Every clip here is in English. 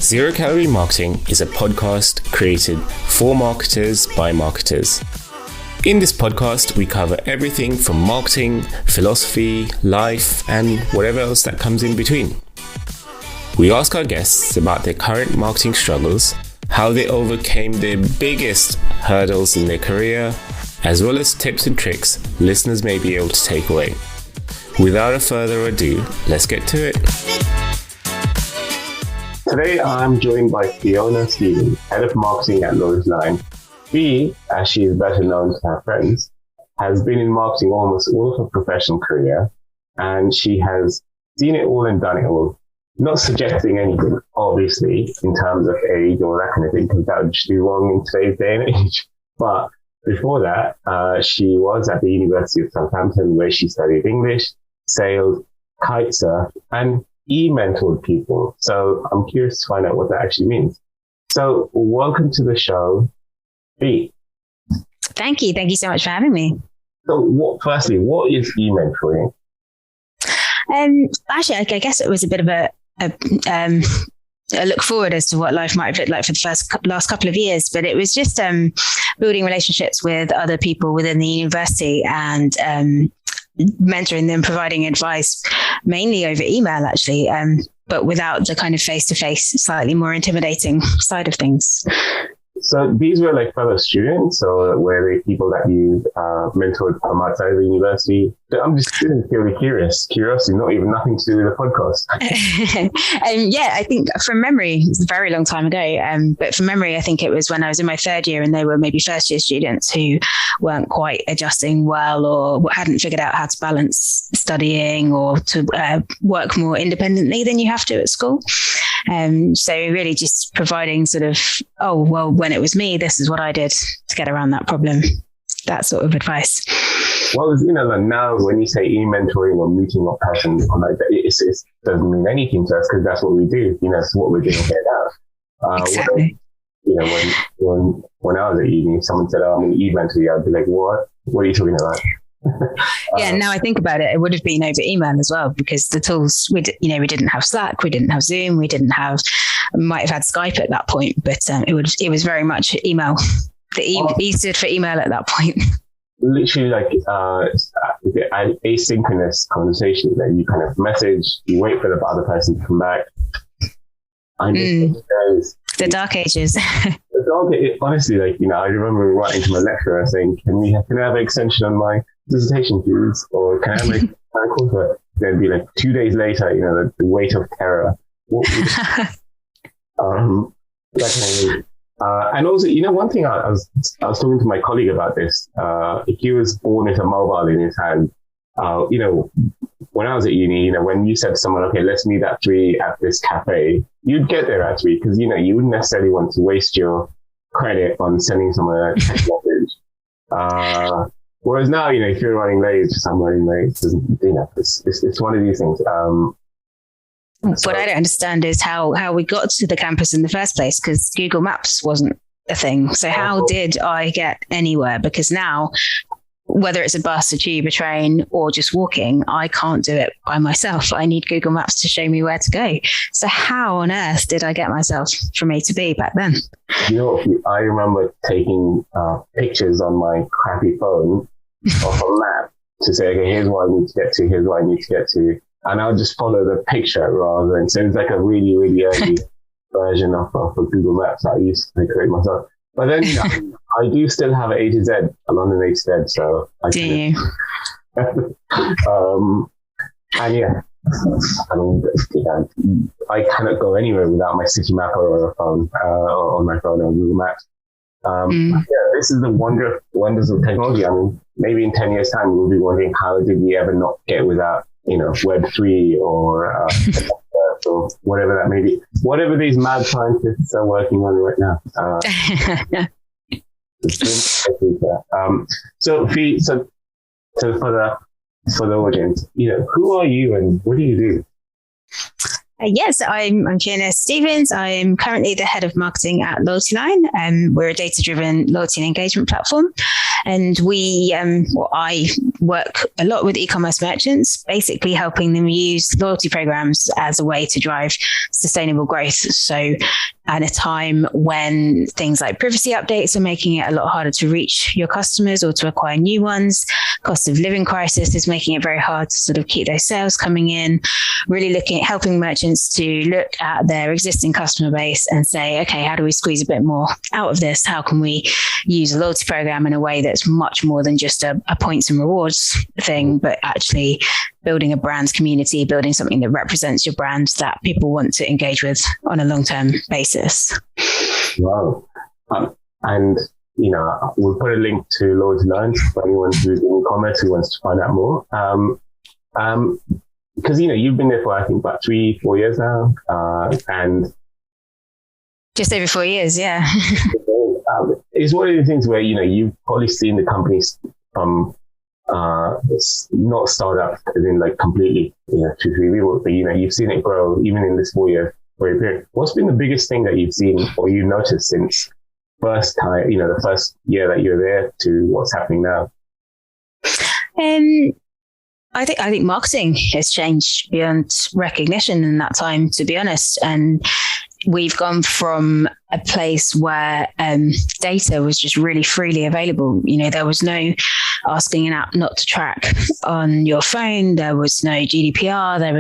Zero Calorie Marketing is a podcast created for marketers by marketers. In this podcast, we cover everything from marketing, philosophy, life, and whatever else that comes in between. We ask our guests about their current marketing struggles, how they overcame their biggest hurdles in their career, as well as tips and tricks listeners may be able to take away. Without further ado, let's get to it. Today, I'm joined by Fiona Stevens, Head of Marketing at Line. Fi, as she is better known to her friends, has been in marketing almost all of her professional career, and she has seen it all and done it all. Not suggesting anything, obviously, in terms of age or that kind of thing, because that would just be wrong in today's day and age. But before that, she was at the University of Southampton, where she studied English, sailed, kitesurfed, and mentored people. So I'm curious to find out what that actually means. So welcome to the show, Fi. Thank you. Thank you so much for having me. So firstly, what is mentoring? Actually, I guess it was a bit of a look forward as to what life might have looked like for the last couple of years, but it was just building relationships with other people within the university and mentoring them, providing advice, mainly over email, actually, but without the kind of face-to-face, slightly more intimidating side of things. So these were like fellow students, or were they people that you mentored from outside of the university? I'm just really curious. Curiosity, nothing to do with the podcast. Yeah, I think from memory, it was a very long time ago. But from memory, I think it was when I was in my third year and they were maybe first year students who weren't quite adjusting well or hadn't figured out how to balance studying or to work more independently than you have to at school. So really just providing sort of, when it was me, this is what I did to get around that problem. That sort of advice. Well, now when you say e-mentoring or meeting a person like that, it doesn't mean anything to us because that's what we do. It's what we're doing here now. Exactly. When I was at uni, someone said, I'm an e-mentor, I'd be like, what? What are you talking about? Yeah, now I think about it would have been over email as well, because the tools, we didn't have Slack, we didn't have Zoom, we might have had Skype at that point, but it was very much email. The E stood for email at that point. Literally like asynchronous conversation that you kind of message, you wait for the other person to come back. The dark ages. Honestly, I remember writing to my lecturer saying, can I have an extension on my dissertation, please? Or can I have a call for it? Then it'd be like 2 days later, the weight of terror. And also, one thing I was talking to my colleague about this. He was born with a mobile in his hand. When I was at uni, when you said to someone, okay, let's meet at 3 at this cafe, you'd get there at 3 because, you wouldn't necessarily want to waste your credit on sending someone a text message. Whereas now, if you're running late, I'm running late. It's one of these things. What I don't understand is how we got to the campus in the first place, because Google Maps wasn't a thing. So how did I get anywhere? Because now, whether it's a bus, a tube, a train, or just walking, I can't do it by myself. I need Google Maps to show me where to go. So how on earth did I get myself from A to B back then? I remember taking pictures on my crappy phone of a map to say, okay, here's what I need to get to, here's what I need to get to. And I'll just follow the picture rather than, so it's like a really, really early version of Google Maps that I used to create myself. But then, I do still have A to Z, a London A to Z, so I do you? And yeah, I cannot go anywhere without my city map or a phone, or on my phone or Google Maps. Yeah, this is the wonders of technology. Maybe in 10 years' time, we'll be wondering how did we ever not get without, Web3 or or whatever that may be. Whatever these mad scientists are working on right now. So for the audience, who are you and what do you do? Yes, I'm Fiona Stevens. I'm currently the head of marketing at Loyalty Line. We're a data-driven loyalty and engagement platform. And I work a lot with e-commerce merchants, basically helping them use loyalty programs as a way to drive sustainable growth. So at a time when things like privacy updates are making it a lot harder to reach your customers or to acquire new ones, cost of living crisis is making it very hard to sort of keep those sales coming in, really looking at helping merchants to look at their existing customer base and say, okay, how do we squeeze a bit more out of this? How can we use a loyalty program in a way that's much more than just a points and rewards thing, but actually building a brand community, building something that represents your brand that people want to engage with on a long-term basis. Wow. And, we'll put a link to Loyalty Line for anyone who's in e-commerce who wants to find out more. Because, you've been there for, I think, about 3-4 years now. And just over 4 years, yeah. It's one of the things where, you've probably seen the companies from not startup as in like completely, 2-3 people, but you've seen it grow even in this 4 year period. What's been the biggest thing that you've seen or you noticed since first time, the first year that you're there to what's happening now? I think marketing has changed beyond recognition in that time, to be honest. And we've gone from a place where data was just really freely available. There was no asking an app not to track on your phone. There was no GDPR. There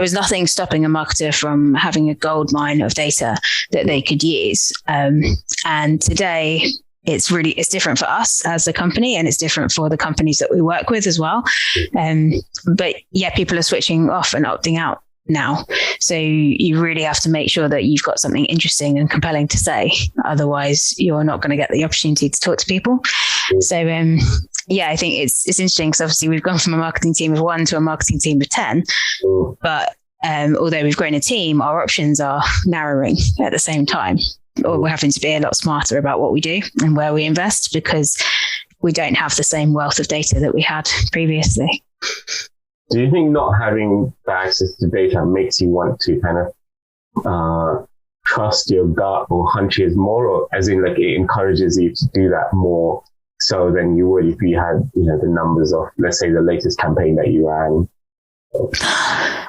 was nothing stopping a marketer from having a gold mine of data that they could use. And today, it's different for us as a company, and it's different for the companies that we work with as well. But yeah, people are switching off and opting out now. So you really have to make sure that you've got something interesting and compelling to say. Otherwise, you're not going to get the opportunity to talk to people. So I think it's interesting because obviously we've gone from a marketing team of 1 to a marketing team of 10. But although we've grown a team, our options are narrowing at the same time. Or we're having to be a lot smarter about what we do and where we invest because we don't have the same wealth of data that we had previously. Do you think not having the access to data makes you want to kind of trust your gut or hunches more, or as in like it encourages you to do that more so than you would if you had, the numbers of, let's say, the latest campaign that you ran?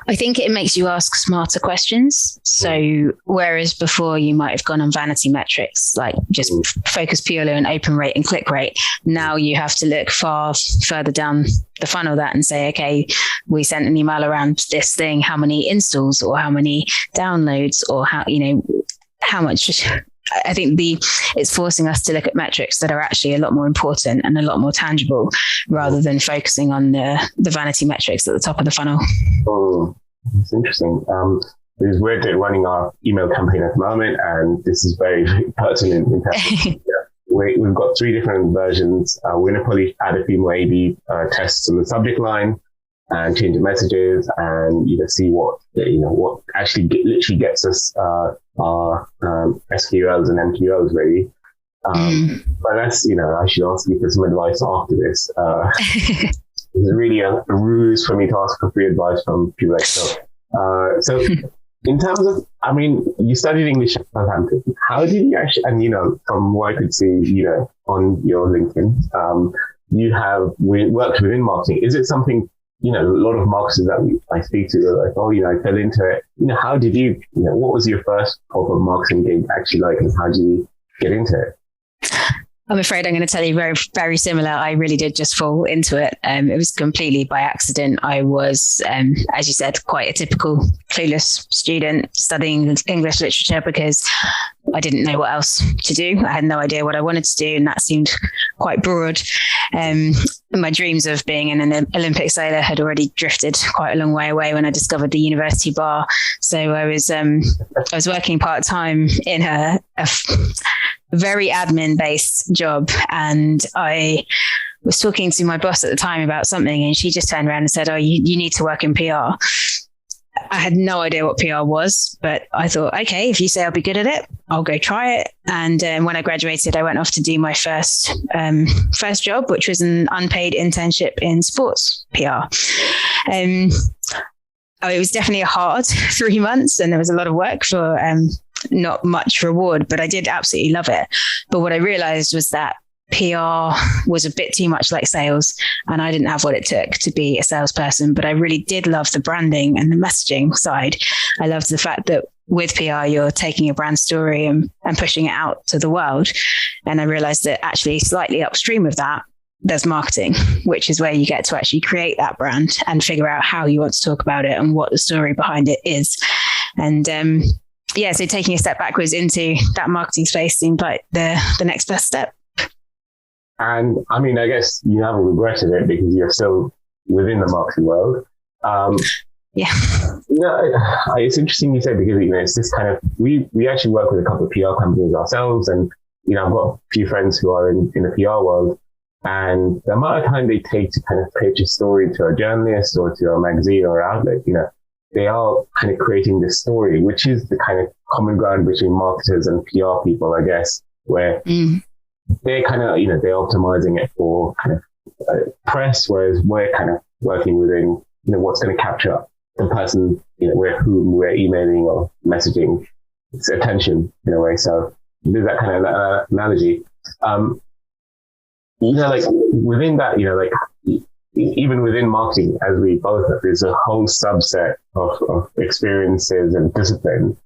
I think it makes you ask smarter questions. So whereas before you might have gone on vanity metrics, like just focus purely on open rate and click rate, now you have to look far further down the funnel that and say, okay, we sent an email around this thing, how many installs or how many downloads or how much. I think it's forcing us to look at metrics that are actually a lot more important and a lot more tangible rather than focusing on the vanity metrics at the top of the funnel. Oh, that's interesting. Because we're running our email campaign at the moment, and this is very, very pertinent. We've got 3 different versions. We're going to probably add a few more A/B tests on the subject line and change the messages and see what actually literally gets us our SQLs and MQLs ready. But that's, I should ask you for some advice after this. It's really a ruse for me to ask for free advice from people like yourself. So in terms of, you studied English at Southampton. How did you actually, and from what I could see, on your LinkedIn, you have worked within marketing. Is it something, a lot of marketers that I speak to are like, I fell into it. How did you, what was your first proper marketing gig actually like, and how did you get into it? I'm afraid I'm going to tell you very, very similar. I really did just fall into it. It was completely by accident. I was, as you said, quite a typical clueless student studying English literature because I didn't know what else to do. I had no idea what I wanted to do, and that seemed quite broad. My dreams of being an Olympic sailor had already drifted quite a long way away when I discovered the university bar. So I was working part-time in a very admin-based job, and I was talking to my boss at the time about something, and she just turned around and said, you need to work in PR. I had no idea what PR was, but I thought, okay, if you say I'll be good at it, I'll go try it. And when I graduated, I went off to do my first job, which was an unpaid internship in sports PR. it was definitely a hard 3 months, and there was a lot of work for not much reward, but I did absolutely love it. But what I realized was that PR was a bit too much like sales, and I didn't have what it took to be a salesperson. But I really did love the branding and the messaging side. I loved the fact that with PR, you're taking a brand story and pushing it out to the world. And I realized that actually slightly upstream of that, there's marketing, which is where you get to actually create that brand and figure out how you want to talk about it and what the story behind it is. And so taking a step backwards into that marketing space seemed like the next best step. And I mean, I guess you haven't regretted it because you're still within the marketing world. Yeah. It's interesting you said, because, it's this kind of, we actually work with a couple of PR companies ourselves. And, I've got a few friends who are in the PR world, and the amount of time they take to kind of pitch a story to a journalist or to a magazine or outlet, they are kind of creating this story, which is the kind of common ground between marketers and PR people, I guess, where they're kind of, they're optimizing it for kind of press, whereas we're kind of working within, what's going to capture the person, whom we're emailing or messaging, its attention in a way. So there's that kind of analogy. Like within that, even within marketing, as we both have, there's a whole subset of experiences and discipline.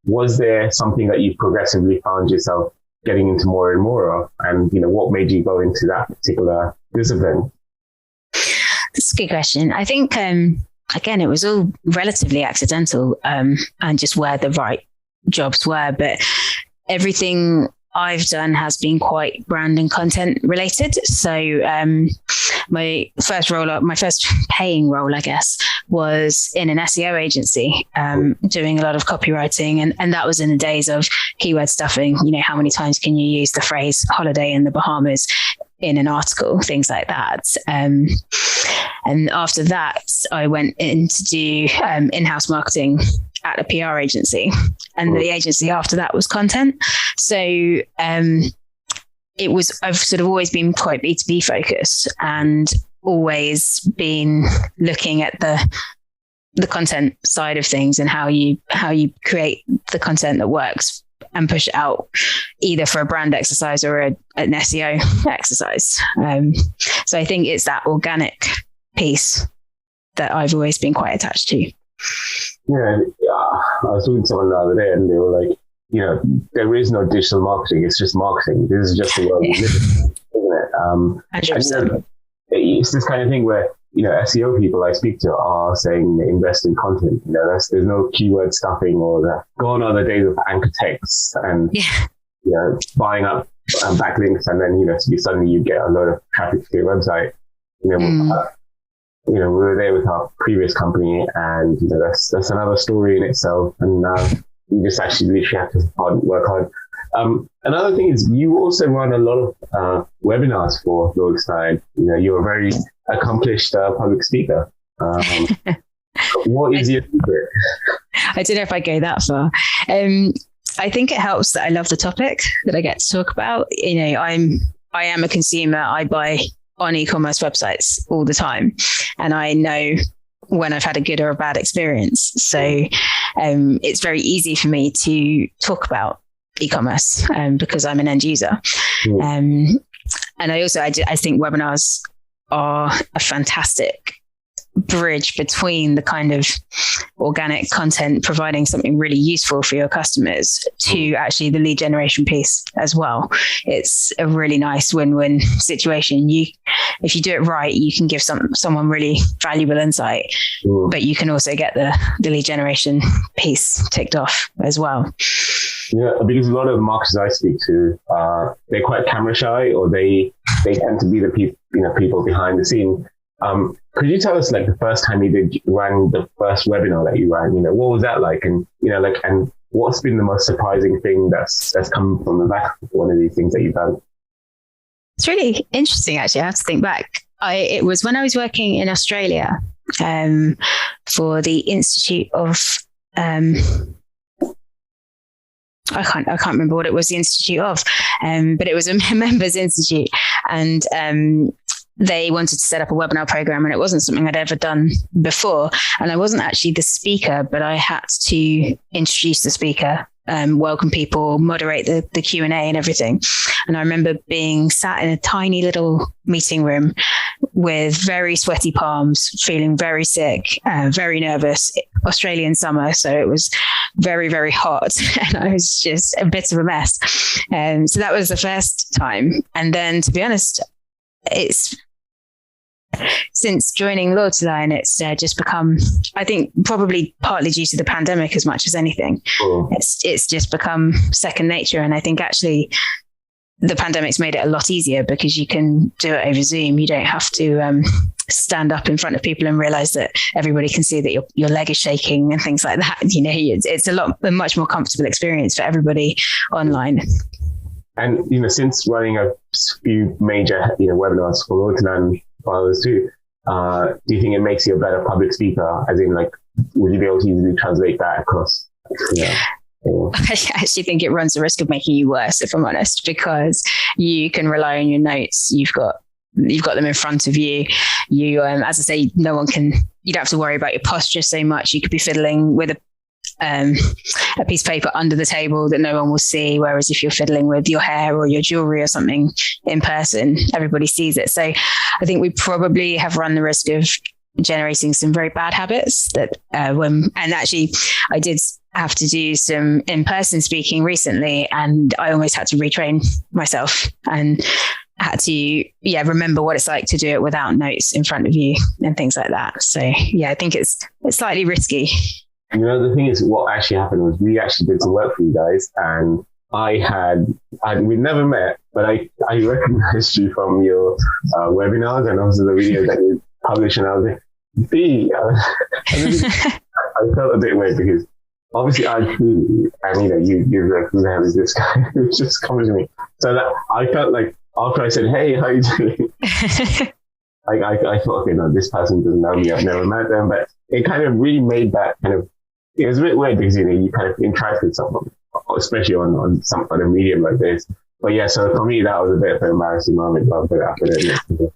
Was there something that you progressively found yourself getting into more and more of? And, what made you go into that particular discipline? That's a good question. I think, again, it was all relatively accidental and just where the right jobs were. But everything I've done has been quite brand and content related. So my first paying role, I guess, was in an SEO agency, doing a lot of copywriting. And that was in the days of keyword stuffing. How many times can you use the phrase holiday in the Bahamas in an article, things like that. And after that, I went in to do in-house marketing at a PR agency, and the agency after that was content. So I've sort of always been quite B2B focused, and always been looking at the content side of things and how you create the content that works and push it out either for a brand exercise or an SEO exercise. So I think it's that organic piece that I've always been quite attached to. Yeah, I was talking to someone the other day, and they were like, there is no digital marketing. It's just marketing. This is just the world we live in, isn't it? It's this kind of thing where, SEO people I speak to are saying invest in content. There's no keyword stuffing, or gone are the days of anchor texts and, buying up backlinks, and then, suddenly you get a lot of traffic to your website. We were there with our previous company, and that's another story in itself. And you just actually literally have to work hard. Another thing is you also run a lot of webinars for Roadside. You're a very accomplished public speaker. What is your secret? I don't know if I go that far. I think it helps that I love the topic that I get to talk about. I am a consumer. I buy on e-commerce websites all the time, and I know when I've had a good or a bad experience. So it's very easy for me to talk about e-commerce because I'm an end user. And I think webinars are a fantastic bridge between the kind of organic content providing something really useful for your customers to actually the lead generation piece as well. It's a really nice win-win situation. If you do it right, you can give someone really valuable insight, but you can also get the lead generation piece ticked off as well. Yeah, because a lot of marketers I speak to, they're quite camera shy, or they tend to be the people behind the scene. Could you tell us, like, the first time you ran the first webinar that you ran? What was that like? And and what's been the most surprising thing that's come from the back of one of these things that you've done? It's really interesting, actually. I have to think back. It was when I was working in Australia for the Institute of I can't remember what it was the Institute of, but it was a members institute, and they wanted to set up a webinar program, and it wasn't something I'd ever done before. And I wasn't actually the speaker, but I had to introduce the speaker, welcome people, moderate the Q&A and everything. And I remember being sat in a tiny little meeting room with very sweaty palms, feeling very sick, very nervous. Australian summer, so it was very, very hot, and I was just a bit of a mess. So that was the first time. And then, to be honest, it's since joining Loyalty Line, it's just become, I think, probably partly due to the pandemic as much as anything. It's just become second nature. And I think actually the pandemic's made it a lot easier because you can do it over Zoom. You don't have to stand up in front of people and realize that everybody can see that your leg is shaking and things like that. You know, it's a much more comfortable experience for everybody online. And, you know, since running a few major, webinars for Loyalty Line followers too, do you think it makes you a better public speaker? As in, like, would you be able to easily translate that across? I actually think it runs the risk of making you worse, if I'm honest, because you can rely on your notes. You've got them in front of you. You, as I say, you don't have to worry about your posture so much. You could be fiddling with a piece of paper under the table that no one will see. Whereas if you're fiddling with your hair or your jewelry or something in person, everybody sees it. So I think we probably have run the risk of generating some very bad habits that and actually I did have to do some in-person speaking recently, and I almost had to retrain myself and had to remember what it's like to do it without notes in front of you and things like that. So I think it's slightly risky. You know, the thing is, what actually happened was we actually did some work for you guys, and we'd never met, but I recognized you from your webinars and also the videos that you published, and I was like, I felt a bit weird because obviously I knew, and you're like, who the hell is this guy who's just coming to me? So that I felt like after I said, hey, how you doing? I thought, okay, no, this person doesn't know me. I've never met them, but it kind of really made that kind of, it was a bit weird because, you kind of interact with someone, especially on some other medium like this. But yeah, so for me, that was a bit of an embarrassing moment after that.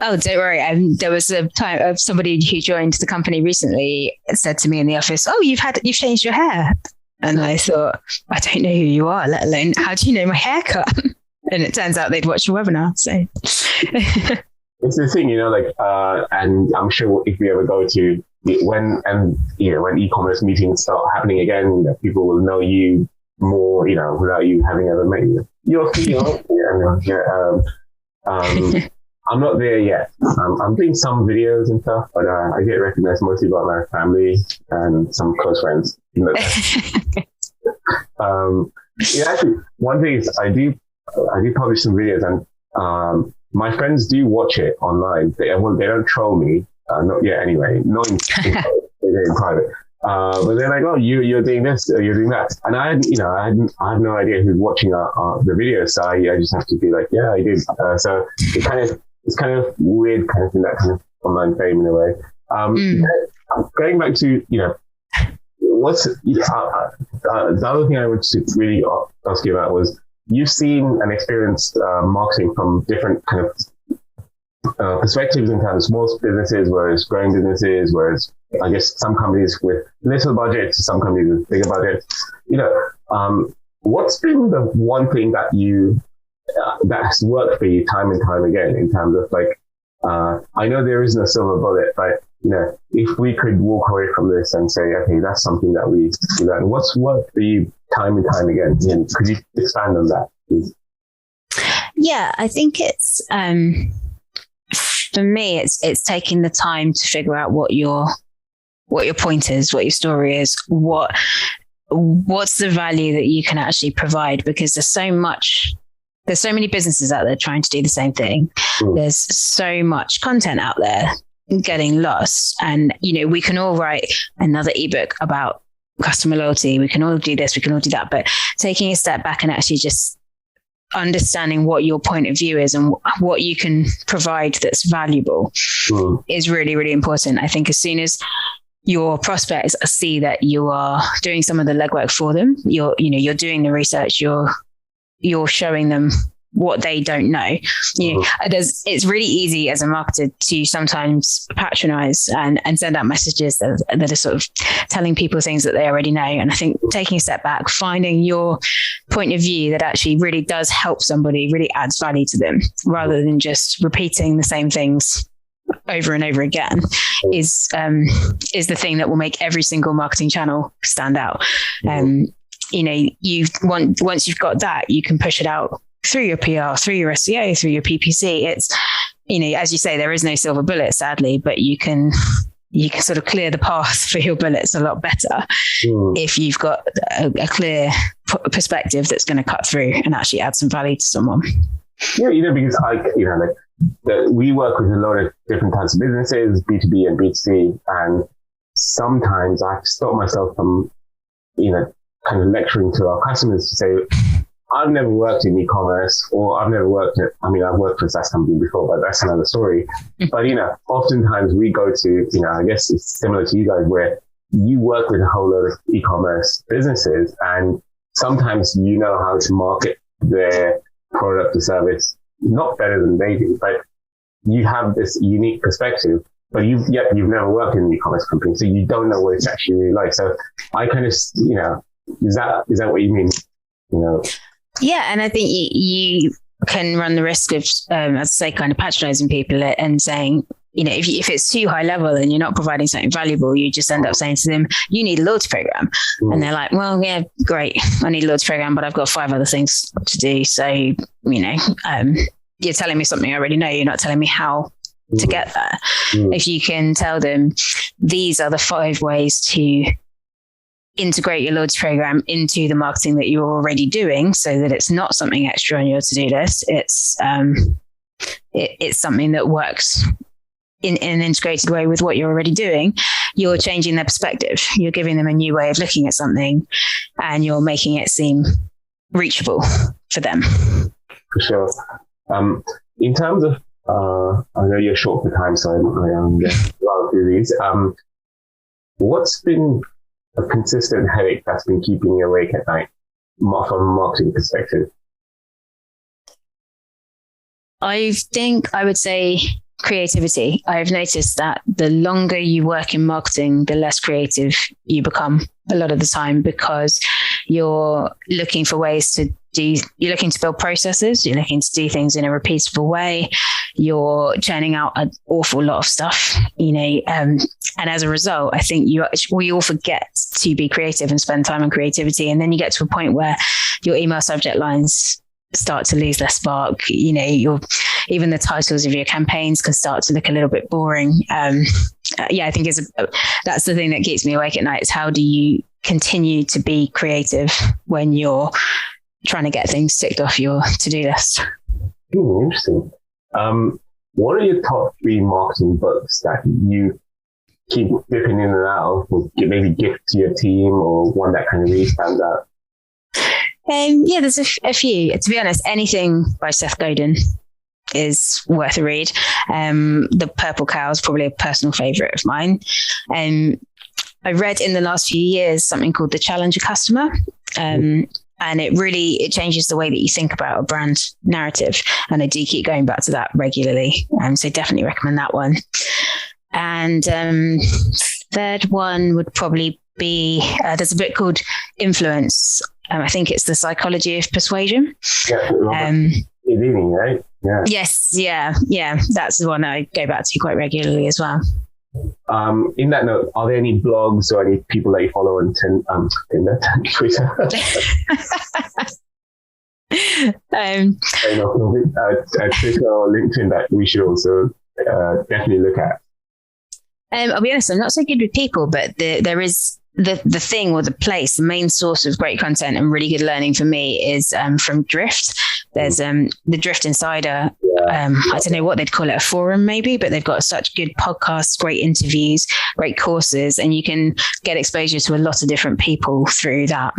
Oh, don't worry. There was a time of somebody who joined the company recently said to me in the office, "Oh, you've changed your hair." And I thought, I don't know who you are, let alone how do you know my haircut? And it turns out they'd watched a webinar. So it's the thing, and I'm sure if we ever go to when e-commerce meetings start happening again, people will know you more, without you having ever met you. You're Theo. I'm not there yet. I'm doing some videos and stuff, but I get recognized mostly by my family and some close friends. Actually, one thing is I do publish some videos, and my friends do watch it online. They don't troll me, not yet anyway. Not in private. But they're like, "Oh, you're doing this, you're doing that," and I have no idea who's watching the video, so I just have to be like, "Yeah, I did." So it's kind of weird, kind of in that kind of online fame in a way. Going back to what's the other thing I wanted to really ask you about was you've seen and experienced marketing from different kind of perspectives in terms of small businesses, whereas growing businesses, whereas I guess some companies with little budgets, some companies with bigger budgets. What's been the one thing that that has worked for you time and time again in terms of I know there isn't a silver bullet, but if we could walk away from this and say, okay, that's something that we learned. What's worked for you time and time again? Could you expand on that, please? Yeah, I think it's for me, it's taking the time to figure out what your point is, what your story is, what's the value that you can actually provide, because there's so many businesses out there trying to do the same thing. There's so much content out there getting lost. And, we can all write another ebook about customer loyalty. We can all do this, we can all do that. But taking a step back and actually just understanding what your point of view is and what you can provide that's valuable is really, really important. I think as soon as your prospects see that you are doing some of the legwork for them, you're doing the research, you're showing them what they don't know. It's really easy as a marketer to sometimes patronize and send out messages that are sort of telling people things that they already know. And I think taking a step back, finding your point of view that actually really does help somebody, really adds value to them, rather than just repeating the same things over and over again, is the thing that will make every single marketing channel stand out. Once you've got that, you can push it out through your PR, through your SEO, through your PPC. It's, as you say, there is no silver bullet, sadly, but you can sort of clear the path for your bullets a lot better if you've got a clear perspective that's going to cut through and actually add some value to someone. Yeah, because we work with a lot of different types of businesses, B2B and B2C, and sometimes I have to stop myself from, kind of lecturing to our customers to say, I've never worked in e-commerce, or I've worked for a SaaS company before, but that's another story. But, oftentimes we go to, I guess it's similar to you guys, where you work with a whole lot of e-commerce businesses, and sometimes you know how to market their product or service, not better than they do, but you have this unique perspective, but you've never worked in an e-commerce company, so you don't know what it's actually really like. So I kind of, is that what you mean? Yeah, and I think you can run the risk of, as I say, kind of patronizing people and saying, if it's too high level and you're not providing something valuable, you just end up saying to them, you need a loyalty program. And they're like, well, yeah, great. I need a loyalty program, but I've got 5 other things to do. So, you're telling me something I already know. You're not telling me how to get there. If you can tell them, these are the 5 ways to integrate your loyalty program into the marketing that you're already doing, so that it's not something extra on your to-do list. It's something that works in an integrated way with what you're already doing. You're changing their perspective. You're giving them a new way of looking at something, and you're making it seem reachable for them. For sure. In terms of, I know you're short for time, so I'm going to go through these. What's been a consistent headache that's been keeping you awake at night from a marketing perspective? I think I would say creativity. I've noticed that the longer you work in marketing, the less creative you become a lot of the time, because you're looking for ways to you're looking to build processes, you're looking to do things in a repeatable way, you're churning out an awful lot of stuff, and as a result, I think we all forget to be creative and spend time on creativity. And then you get to a point where your email subject lines start to lose their spark. Even the titles of your campaigns can start to look a little bit boring. I think that's the thing that keeps me awake at night, is how do you continue to be creative when you're trying to get things ticked off your to-do list. Interesting. What are your top 3 marketing books that you keep dipping in and out of, or maybe gift to your team, or one that kind of really stands out? There's a few. To be honest, anything by Seth Godin is worth a read. The Purple Cow is probably a personal favorite of mine. I read in the last few years something called The Challenger Customer. And it changes the way that you think about a brand narrative. And I do keep going back to that regularly. So definitely recommend that one. And third one would probably be, there's a book called Influence. I think it's The Psychology of Persuasion. Yeah, right? Yeah. Yes. Yeah. That's the one I go back to quite regularly as well. In that note, are there any blogs or any people that you follow on Tinder, Twitter? Twitter or LinkedIn that we should also definitely look at? I'll be honest, I'm not so good with people, but there is the thing or the place, the main source of great content and really good learning for me is from Drift. There's the Drift Insider. I don't know what they'd call it, a forum maybe, but they've got such good podcasts, great interviews, great courses, and you can get exposure to a lot of different people through that.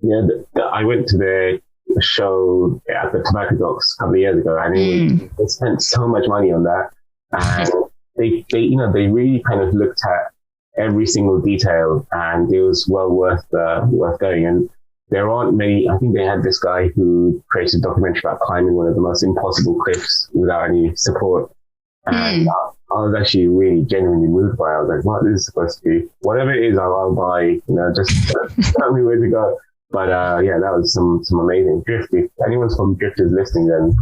Yeah, I went to their show at the Tobacco Docks a couple of years ago, and they spent so much money on that, and they really kind of looked at every single detail, and it was well worth going. And there aren't many. I think they had this guy who created a documentary about climbing one of the most impossible cliffs without any support. And I was actually really genuinely moved by it. I was like, what this is supposed to be? Whatever it is, I'll buy, just tell me where to go. But that was some amazing drift. If anyone's from Drifters listening, then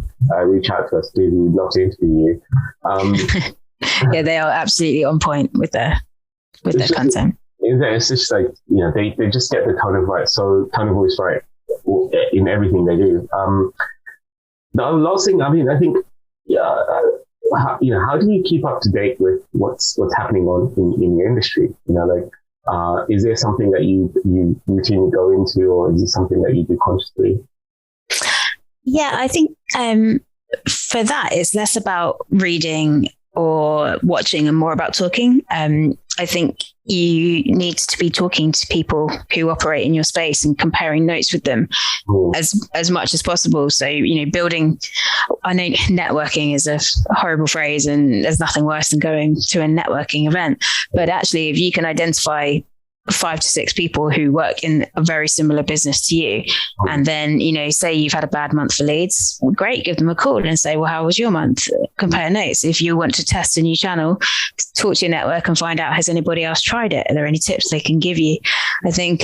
reach out to us, dude. We'd love to interview you. Yeah, they are absolutely on point with their content. It's just like, they just get the tone of voice right in everything they do. The last thing, I think, how do you keep up to date with what's happening in your industry? Is there something that you routinely go into, or is it something that you do consciously? Yeah, I think for that, it's less about reading or watching and more about talking. I think you need to be talking to people who operate in your space and comparing notes with them as much as possible. So, building, I know networking is a horrible phrase and there's nothing worse than going to a networking event. But actually, if you can identify 5 to 6 people who work in a very similar business to you, and then, say you've had a bad month for leads, well, great, give them a call and say, well, how was your month? Compare notes. If you want to test a new channel, talk to your network and find out, has anybody else tried it? Are there any tips they can give you? I think,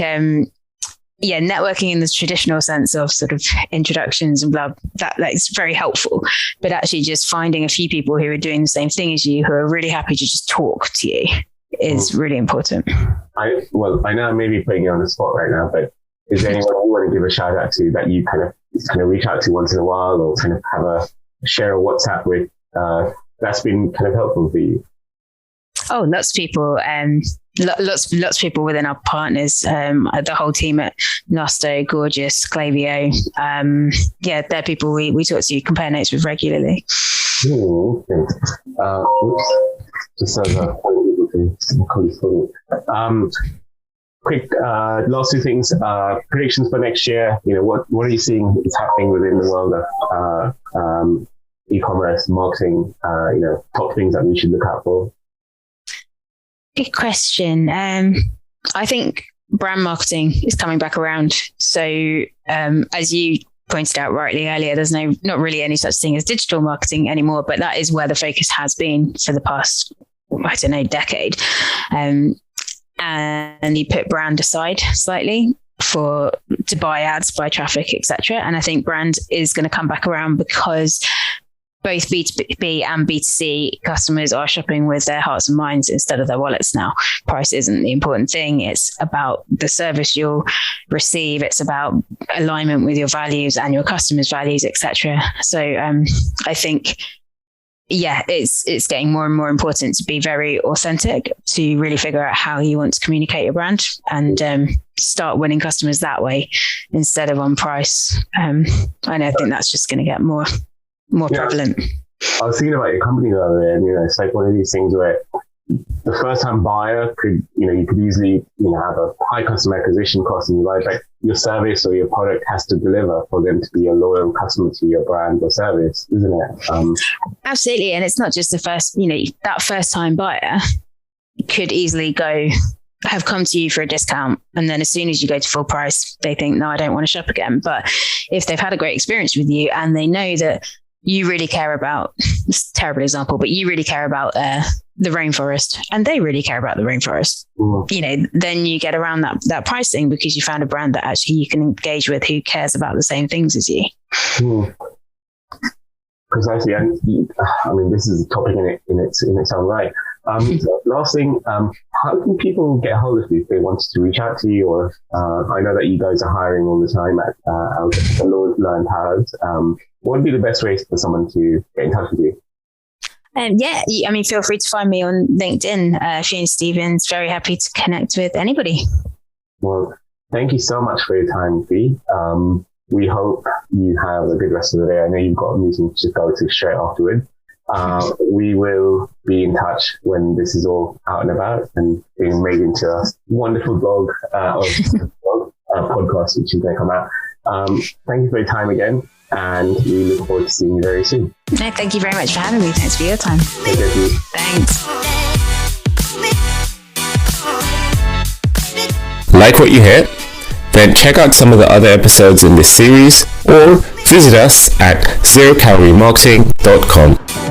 networking in the traditional sense of sort of introductions and blah, that's very helpful. But actually just finding a few people who are doing the same thing as you, who are really happy to just talk to you, is really important. I know I may be putting you on the spot right now, but is there anyone you want to give a shout out to that you kind of reach out to once in a while, or kind of have a share a WhatsApp with that's been kind of helpful for you? Oh, lots of people, lots of people within our partners, the whole team at Nosto, Gorgeous, Clavio. They're people we talk to, compare notes with regularly. Okay. Just as a quick last 2 things, predictions for next year. What are you seeing is happening within the world of e-commerce marketing, top things that we should look out for? Good question. I think brand marketing is coming back around. So as you pointed out rightly earlier, there's not really any such thing as digital marketing anymore, but that is where the focus has been for the past, decade. And you put brand aside slightly to buy ads, buy traffic, etc. And I think brand is going to come back around because both B2B and B2C customers are shopping with their hearts and minds instead of their wallets now. Price isn't the important thing. It's about the service you'll receive. It's about alignment with your values and your customers' values, etc. So I think, it's getting more and more important to be very authentic, to really figure out how you want to communicate your brand and start winning customers that way instead of on price. I think that's just going to get more prevalent. I was thinking about your company the other day, and it's like one of these things where the first-time buyer could, you could easily, have a high customer acquisition cost, and your service or your product has to deliver for them to be a loyal customer to your brand or service, isn't it? Absolutely, and it's not just the first. That first-time buyer could easily have come to you for a discount, and then as soon as you go to full price, they think, no, I don't want to shop again. But if they've had a great experience with you and they know that you really care about, it's a terrible example, but you really care about the rainforest and they really care about the rainforest, then you get around that pricing because you found a brand that actually you can engage with who cares about the same things as you. Precisely. And this is a topic in its own right. Last thing, how can people get hold of you if they wanted to reach out to you? Or I know that you guys are hiring all the time at Lord Learn Powers. What would be the best way for someone to get in touch with you? Feel free to find me on LinkedIn, Fiona Stevens. Very happy to connect with anybody. Well, thank you so much for your time, Fee. We hope you have a good rest of the day. I know you've got a meeting to go to straight afterwards. We will be in touch when this is all out and about and being made into a wonderful blog podcast, which is going to come out. Thank you for your time again, and we look forward to seeing you very soon. No, thank you very much for having me. Thanks for your time. Thanks. Like what you hear? then check out some of the other episodes in this series or visit us at zerocaloriemarketing.com.